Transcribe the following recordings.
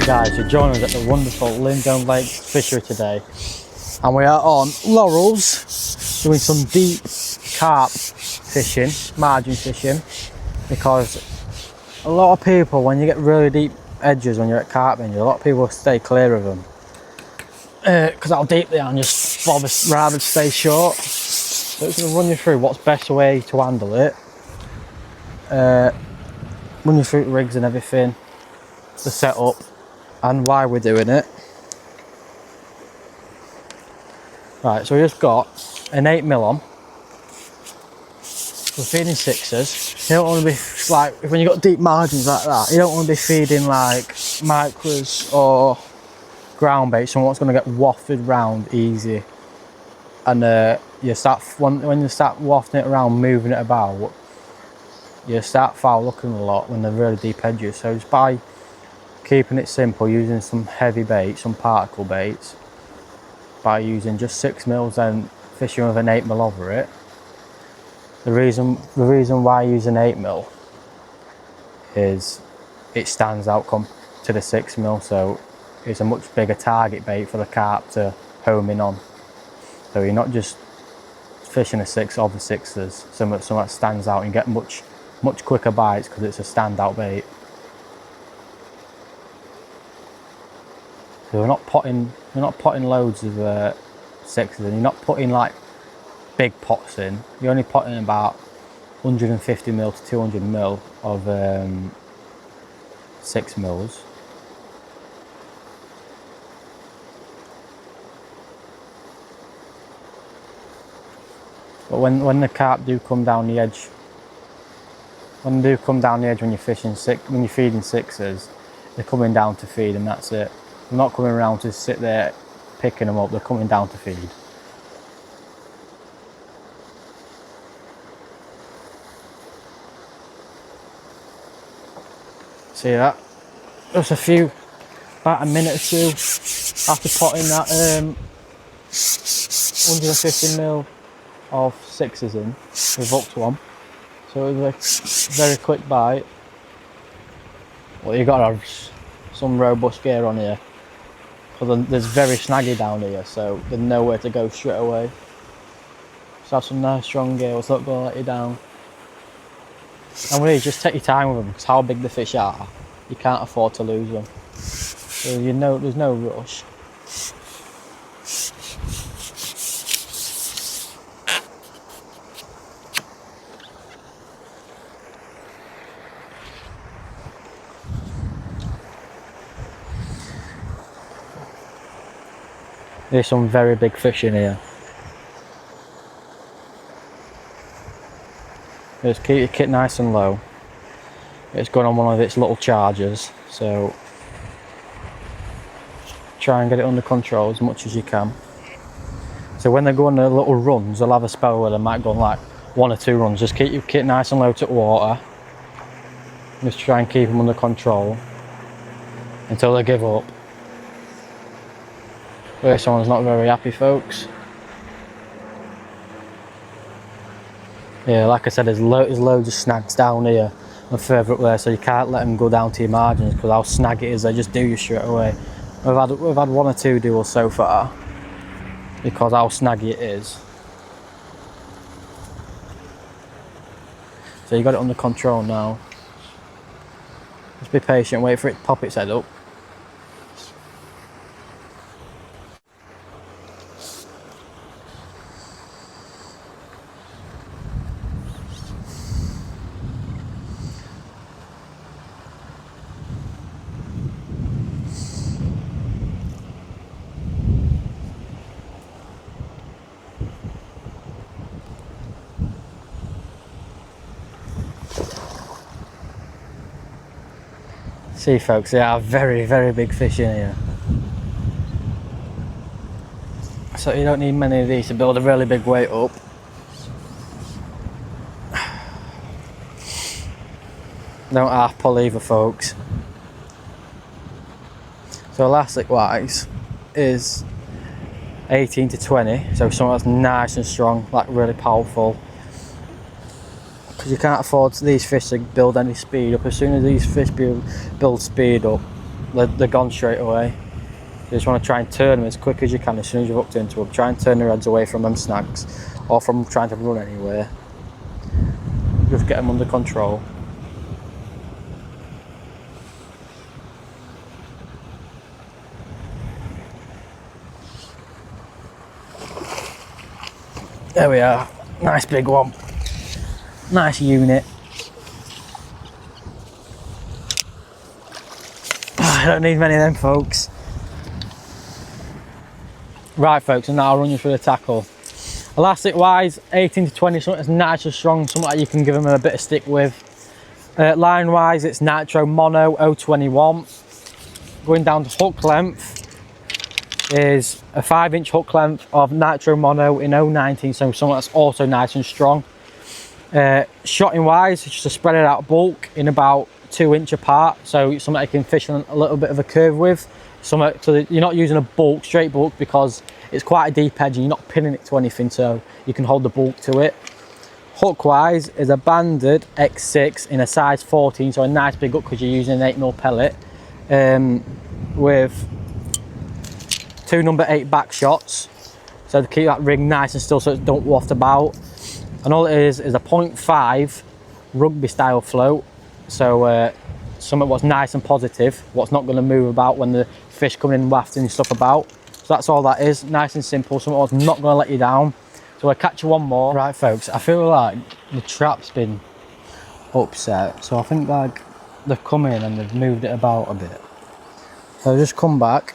Guys, you're joining us at the wonderful Lindome Lake fishery today, and we are on Laurels doing some deep carp fishing, margin fishing, because a lot of people, when you get really deep edges when you're at carp binge, a lot of people stay clear of them because how deep they are and just rather stay short. So it's going to run you through what's best way to handle it, run you through the rigs and everything, the setup, and why we're doing it. Right, so we just got an 8mm on. We're feeding sixes. You don't want to be like, when you've got deep margins like that, you don't want to be feeding like micros or ground bait, so what's going to get wafted round easy. And when you start wafting it around, moving it about, you start foul looking a lot when they're really deep edges. So just by keeping it simple, using some heavy baits, some particle baits, by using just 6mm and fishing with an 8mm over it. The reason why I use an 8mm is it stands out to the 6mm, so it's a much bigger target bait for the carp to home in on. So you're not just fishing a 6 over 6s, something that stands out, and you get much quicker bites because it's a standout bait. So we're not potting loads of 6s, and you're not putting like big pots in. You're only potting about 150mm to 200mm of 6mm. But when the carp do come down the edge, when you're feeding 6s, they're coming down to feed, and that's it. They're not coming around to sit there picking them up, they're coming down to feed. See that? Just about a minute or two after potting that 150mm of 6s in, we've hooked one. So it was a very quick bite. Well, you've got to have some robust gear on here, because there's very snaggy down here, so there's nowhere to go straight away. So have some nice strong gear, it's not going to let you down. And really just take your time with them, because how big the fish are, you can't afford to lose them. So there's no rush. There's some very big fish in here. Just keep your kit nice and low. It's going on one of its little chargers, so try and get it under control as much as you can. So when they go on their little runs, they'll have a spell where they might go on like 1 or 2 runs. Just keep your kit nice and low to water. Just try and keep them under control until they give up. This one's not very happy, folks. Yeah, like I said, there's loads of snags down here and further up there, so you can't let them go down to your margins, because how snag it is, they just do you straight away. We've had 1 or 2 duels so far because how snaggy it is. So you got it under control now. Just be patient, wait for it to pop its head up. See folks, there are very, very big fish in here. So you don't need many of these to build a really big weight up. Don't half pull either, folks. So elastic wise is 18 to 20, so something that's nice and strong, like really powerful. Because you can't afford these fish to build any speed up. As soon as these fish build speed up, they're gone straight away. You just want to try and turn them as quick as you can as soon as you've hooked into them. Try and turn their heads away from them snags or from trying to run anywhere. Just get them under control. There we are, nice big one, nice unit. I don't need many of them, folks. Right, folks, and now I'll run you through the tackle. Elastic wise, 18 to 20, something that's nice and strong, something that you can give them a bit of stick with. Line wise, it's Nitro Mono 021. Going down to hook length is a 5-inch hook length of Nitro Mono in 019, so something that's also nice and strong. Shotting wise, it's just a spread it out bulk in about 2 inch apart, so something you can fish on a little bit of a curve with. Something so that you're not using a bulk, straight bulk, because it's quite a deep edge and you're not pinning it to anything, so you can hold the bulk to it. Hook wise is a banded X6 in a size 14, so a nice big hook because you're using an 8mm pellet, with 2 number 8 back shots, so to keep that rig nice and still so it don't waft about. And all it is a 0.5 rugby style float, so something what's nice and positive, what's not going to move about when the fish coming in wafting stuff about. So that's all that is, nice and simple, something what's not going to let you down. So I'll catch you one more. Right, folks, I feel like the trap's been upset, so I think like they've come in and they've moved it about a bit. So I'll just come back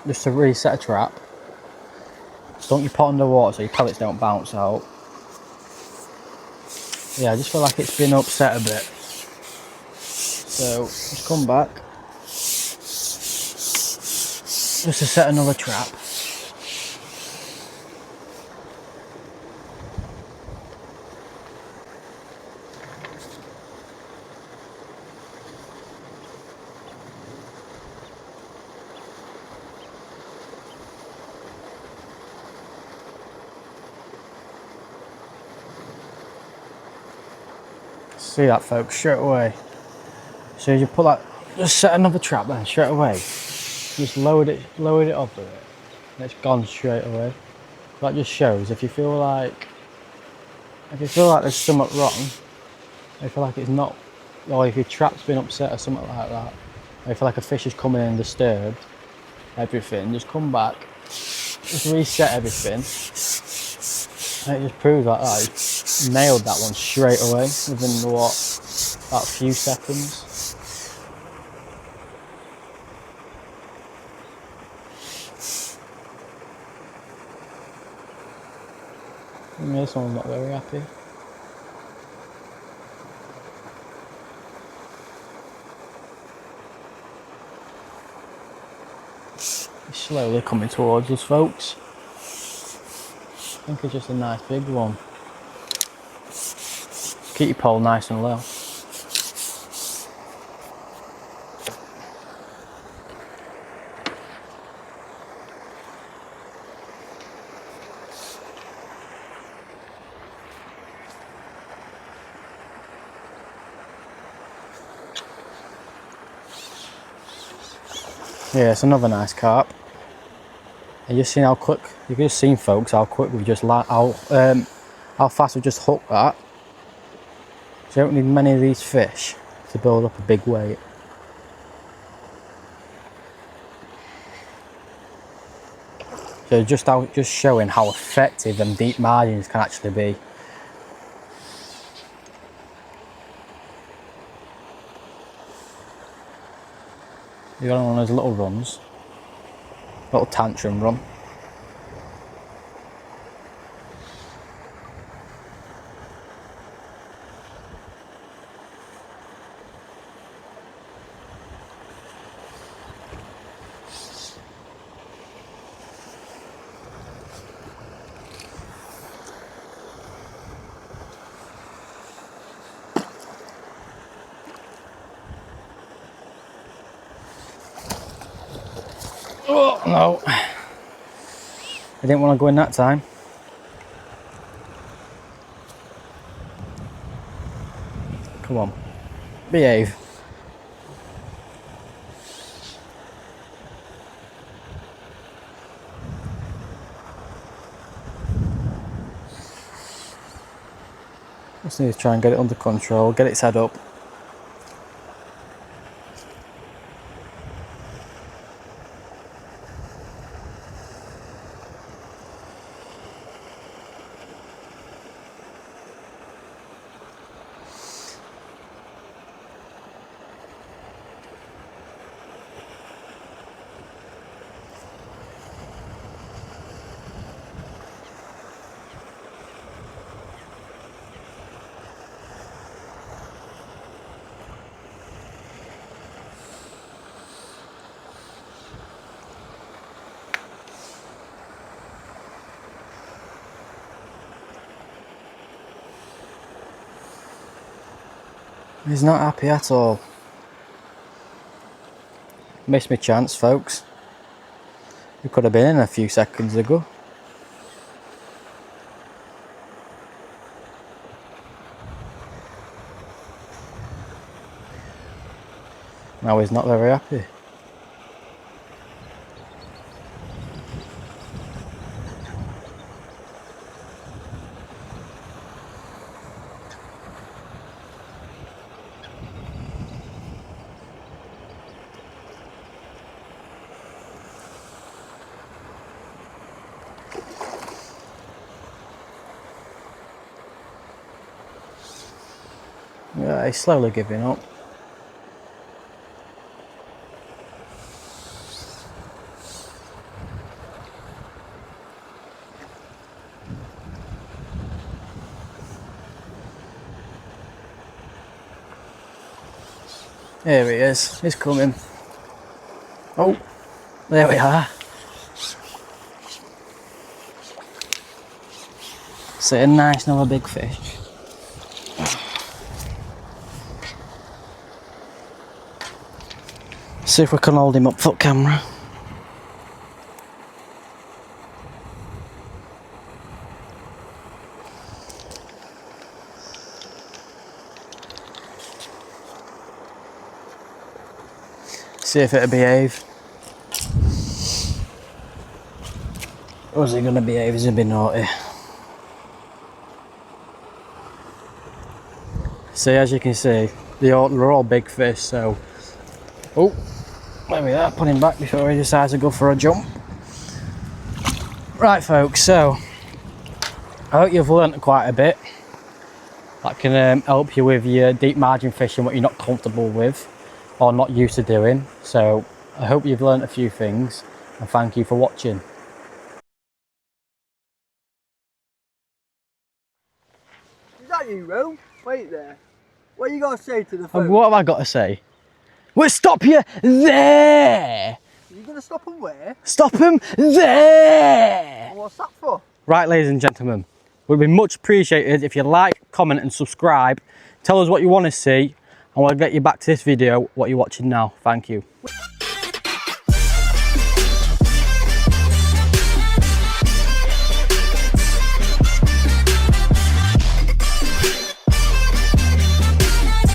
just to reset a trap. Don't you pot underwater so your pellets don't bounce out. Yeah, I just feel like it's been upset a bit. So just come back just to set another trap. See that, folks, straight away. So you put that, just set another trap then straight away. Just lowered it off with it, and it's gone straight away. That just shows if you feel like there's something wrong, if you feel like it's not, or if your trap's been upset or something like that, or you feel like a fish is coming in and disturbed everything, just come back, just reset everything. And it just proves like that. He nailed that one straight away within what, about a few seconds. This one's not very happy. He's slowly coming towards us, folks. I think it's just a nice big one. Keep your pole nice and low. Yeah, it's another nice carp. You just seen how quick, you've just seen, folks, how quick we've just how fast we've just hooked that. So you don't need many of these fish to build up a big weight. So just showing how effective them deep margins can actually be. You're on one of those little runs, little tantrum run. Oh no, I didn't want to go in that time. Come on, behave. Just need to try and get it under control, get it set up. He's not happy at all. Missed my chance, folks. It could have been in a few seconds ago. Now he's not very happy. Yeah, he's slowly giving up. Here he is, he's coming. Oh, there we are. See a nice another big fish. See if we can hold him up for camera. See if it'll behave. Or is he going to behave? Is he be naughty? See, as you can see, they're all big fish, so... Oh, there we are, put him back before he decides to go for a jump. Right folks, so I hope you've learnt quite a bit. That can help you with your deep margin fishing, what you're not comfortable with or not used to doing. So I hope you've learnt a few things, and thank you for watching. Is that you, Rome? Wait there. What you got to say to the phone? What have I got to say? Well, stop you there! Are you going to stop them where? Stop him there! What's that for? Right, ladies and gentlemen, would be much appreciated if you like, comment and subscribe. Tell us what you want to see, and we'll get you back to this video, what you're watching now. Thank you.